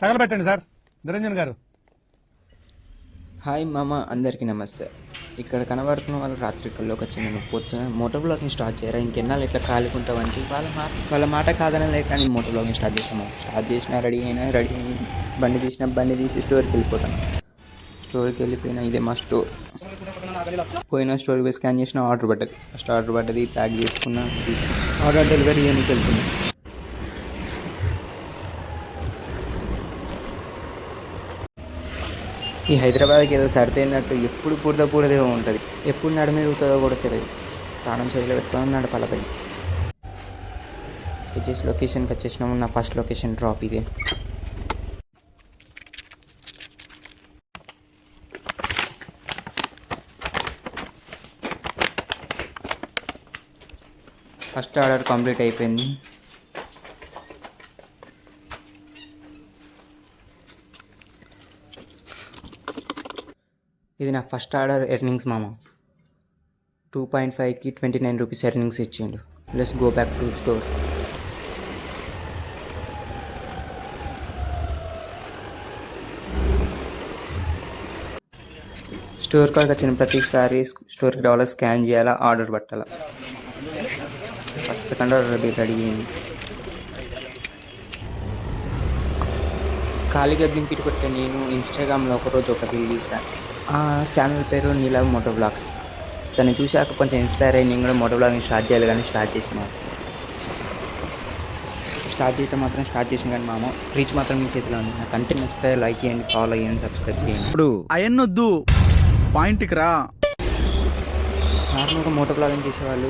తగలబెట్టండి sir Niranjan గారు. Hi మామ, అందరికీ నమస్తే. ఇక్కడ కనబడుతున్న వాళ్ళు రాత్రి కల్లోకి వచ్చి నేను పొద్దున మోటో బ్లాగింగ్ స్టార్ట్ చేయరా, ఇంకెన్నాళ్ళు ఇట్లా కాలుకుంటావంటే వాళ్ళ మాట కాదని లేక నేను మోటో బ్లాగింగ్ స్టార్ట్ చేసిన రెడీ బండి తీసి స్టోర్కి వెళ్ళిపోతాను. స్టోర్కి వెళ్ళిపోయినా ఇదే మా స్టోర్. పోయిన స్టోర్కి పోయి స్కాన్ చేసిన ఆర్డర్ పడ్డది. ఫస్ట్ ఆర్డర్ పడ్డది, ప్యాక్ చేసుకున్నా, ఆర్డర్ డెలివరీ చేయడానికి వెళ్తున్నాను. ఈ హైదరాబాద్కి ఏదో సర్దైనట్టు ఎప్పుడు బురదే ఉంటుంది, ఎప్పుడు నడమిరుగుతుందో కూడా తెలియదు. ప్రాణం చేతిలో పెట్టుకొని నడపాలపై వచ్చేసి లొకేషన్కి వచ్చేసినాము. నా ఫస్ట్ లొకేషన్ డ్రాప్ ఇదే. ఫస్ట్ ఆర్డర్ కంప్లీట్ అయిపోయింది. ఇది నా ఫస్ట్ ఆర్డర్ ఎర్నింగ్స్ మామ. 2.5కి 29 రూపీస్ ఎర్నింగ్స్ ఇచ్చిండు. Let's go back to store. Store కాడికి వచ్చిన ప్రతిసారి స్టోర్కి డాలర్ స్కాన్ చేయాలా, ఆర్డర్ పట్టాలా. ఫస్ట్ సెకండ్ ఆర్డర్ రెడీ అయింది. ఖాళీగా బ్లింకిట్ కొట్టే నేను ఇన్స్టాగ్రామ్లో ఒకరోజు ఒక రీల్ తీశాను. ఆ ఛానల్ పేరు నీలవ్ మోటో బ్లాగ్స్. దాన్ని చూశాక కొంచెం ఇన్స్పైర్ అయ్యి నేను కూడా మోటో బ్లాగింగ్ స్టార్ట్ చేయాలి, కానీ స్టార్ట్ చేసిన కానీ మామ రీచ్ మాత్రం మీ చేతిలో ఉంది. నా కంటెంట్ నచ్చితే లైక్ చేయండి, ఫాలో చేయండి, సబ్స్క్రైబ్ చేయండి. ఇప్పుడు అయన్నొద్దు, పాయింట్కి రా. నార్మల్గా మోటో బ్లాగింగ్ చేసేవాళ్ళు,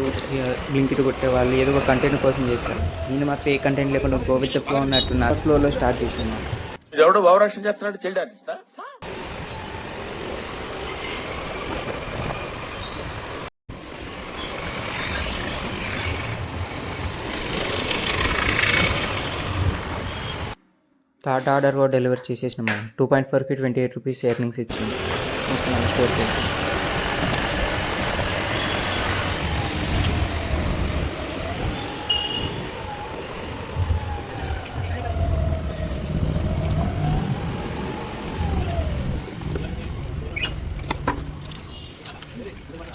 బ్లింకిట్ కొట్టేవాళ్ళు ఏదో ఒక కంటెంట్ కోసం చేస్తారు. నేను మాత్రం ఏ కంటెంట్ లేకుండా గో విత్ ద ఫ్లో అన్నట్టు నా ఫ్లోలో స్టార్ట్ చేసినాను. ఎవడో భావరక్షణ చేస్తున్నాడు, చైల్డ్ ఆర్టిస్టా? థర్డ్ ఆర్డర్ కూడా డెలివరీ చేసేసినాము. 2.4కి 28 రూపీస్ ఎర్నింగ్స్ ఇచ్చింది. నెక్స్ట్ మన స్టోర్కి వెళ్తాం.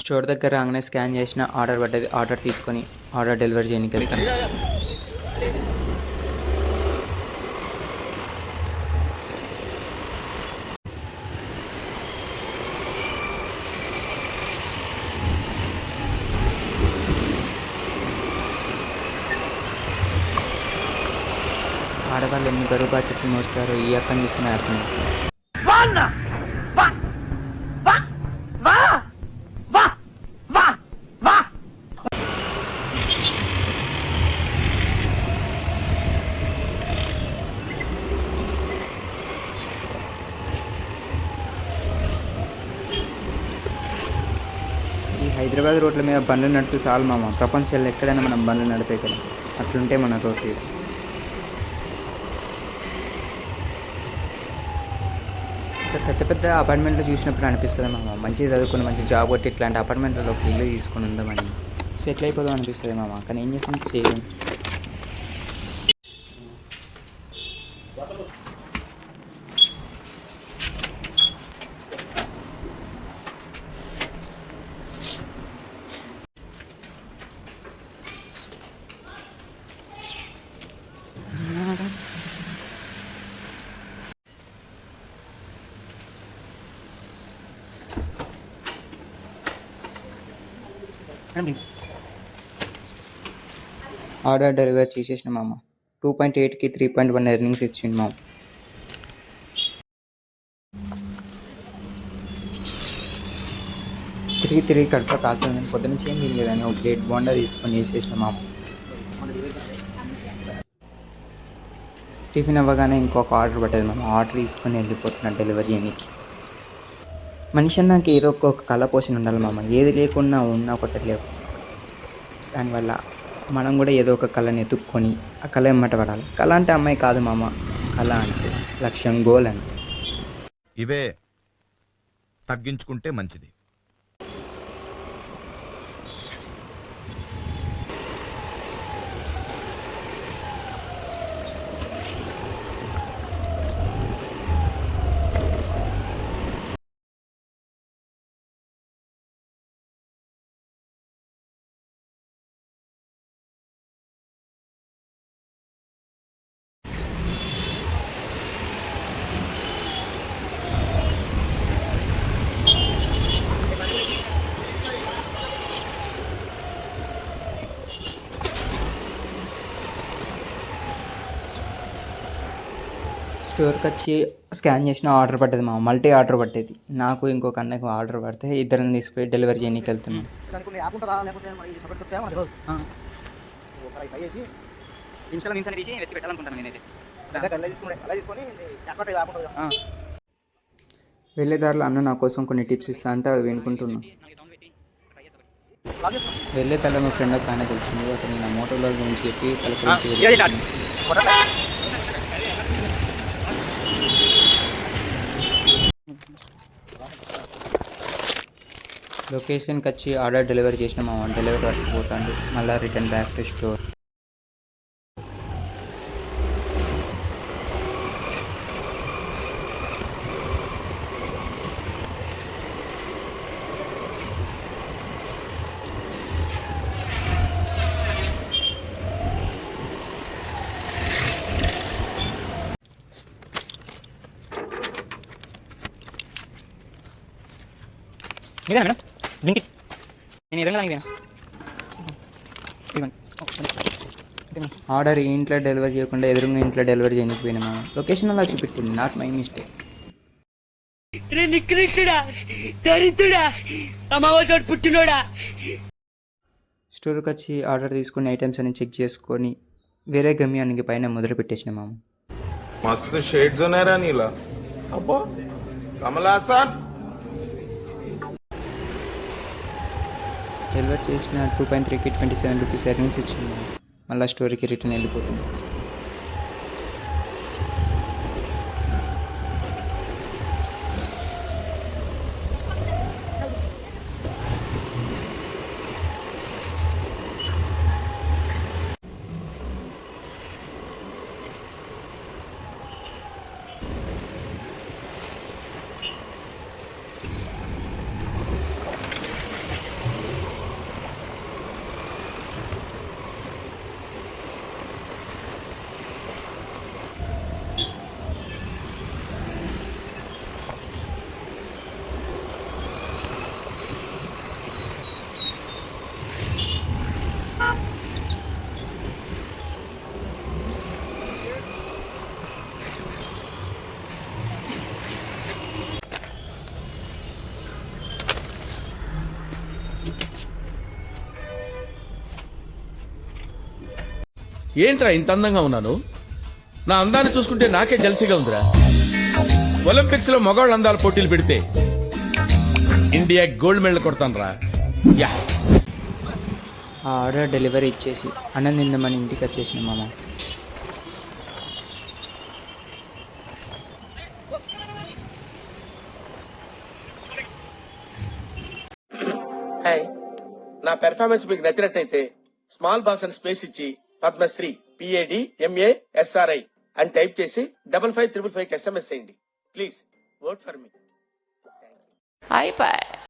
స్టోర్ దగ్గర రాగానే స్కాన్ చేసిన ఆర్డర్ పడ్డది. ఆర్డర్ తీసుకొని ఆర్డర్ డెలివరీ చేయడానికి వెళ్తాను. ఆడవాళ్ళు ఎన్ని బరువు బాధ్యతలు మోస్తారో ఈ అక్కని చూస్తేనే అర్థమవుతుంది. ఈ హైదరాబాద్ రోడ్ల మీద బండ్లు నడుపుతూ చాలు మామ, ప్రపంచంలో ఎక్కడైనా మనం బండ్లు నడిపేయగలం. అట్లుంటే మన రోడ్లు. పెద్ద పెద్ద అపార్ట్మెంట్లు చూసినప్పుడు అనిపిస్తుంది మామ, మంచిగా చదువుకుని మంచి జాబ్ కొట్టి ఇట్లాంటి అపార్ట్మెంట్లో ఒక ఇల్లు తీసుకుని ఉందామని సెటిల్ అయిపోదాం అనిపిస్తుంది మామ. కానీ ఏం చేస్తాం, చేయలేం. ఆర్డర్ డెలివరీ చేసేసిన మామ. 2.8కి 3.1 ఎర్నింగ్స్ ఇచ్చింది మామ. తిరిగి కడుపు కాలుతుందని పొద్దునుంచి ఏం తినలేదని ఒక ప్లేట్ బోండా తీసుకొని వేసేసిన మామ. టిఫిన్ అవ్వగానే ఇంకొక ఆర్డర్ పట్టేది మామ. ఆర్డర్ తీసుకొని వెళ్ళిపోతున్నా డెలివరీ చేయడానికి. మనిషి అన్నాక ఏదో ఒక కళ పోషణ ఉండాలి మామ. ఏది లేకున్నా ఉన్నా ఒకటి లేవు. దానివల్ల మనం కూడా ఏదో ఒక కళని ఎత్తుక్కొని ఆ కళ ఎమ్మట పడాలి. కళ అంటే అమ్మాయి కాదు మామ, కళ అంటే లక్ష్యం, గోల్ అంటే. ఇవే తగ్గించుకుంటే మంచిది. స్టోర్కి వచ్చి స్కాన్ చేసిన ఆర్డర్ పట్టేది మా మల్టీ ఆర్డర్ పట్టేది. నాకు ఇంకొక అన్నకి ఆర్డర్ పడితే ఇద్దరిని తీసుకుపోయి డెలివరీ చేయడానికి వెళ్తున్నాం. వెళ్ళేదారిలో అన్న నా కోసం కొన్ని టిప్స్ ఇస్తా అంటే అవి వినుకుంటున్నాను. వెళ్ళే తల మా ఫ్రెండ్ ఒక ఆయన తెలిసింది. అతను నా మోటో బ్లాగ్ గురించి చెప్పి పలకరించి లొకేషన్కి వచ్చి ఆర్డర్ డెలివరీ చేసిన మా డెలివరీ వర్క్ పోతాడు. మళ్ళీ రిటర్న్ బ్యాక్ టు స్టోర్. ఇదేనా మేడం బ్లింకిట్ నేను ఎదురుగా పోయినా ఆర్డర్ ఇంట్లో డెలివరీ చేయకుండా ఎదురుగా ఇంట్లో డెలివరీ చేయడానికి పోయినా మా లొకేషన్ అలా చూపెట్టింది. Not my mistake. స్టోర్కి వచ్చి ఆర్డర్ తీసుకుని ఐటమ్స్ అన్ని చెక్ చేసుకొని వేరే గమ్యానికి పైన మొదలు పెట్టేసిన మామ. मस्त शेड जो नाही राणीला अप्पा कमला असा డెలివరీ చేసిన 2.3కి 27 రూపీస్ ఎర్నింగ్స్ ఇచ్చింది. మళ్ళీ స్టోరీకి రిటర్న్ వెళ్ళిపోతుంది. ఏంట్రా ఇంత అందంగా ఉన్నాను? నా అందాన్ని చూసుకుంటే నాకే జలసిగా ఉందిరా. ఒలింపిక్స్ లో మగవాళ్ళ అందాల పోటీలు పెడితే ఇండియా గోల్డ్ మెడల్ కొడతాను రా. యా ఆ ఆర్డర్ డెలివరీ ఇచ్చేసి అన్నం తిందామని ఇంటికి వచ్చేసిన మామ. హాయ్, నా పెర్ఫార్మెన్స్ మీకు నచ్చినట్టయితే స్మాల్ బాస్ అని స్పేస్ ఇచ్చి పద్మశ్రీ PADMASRI అని టైప్ చేసి 5555 SMS చేయండి. Please vote for me. అయిపోయి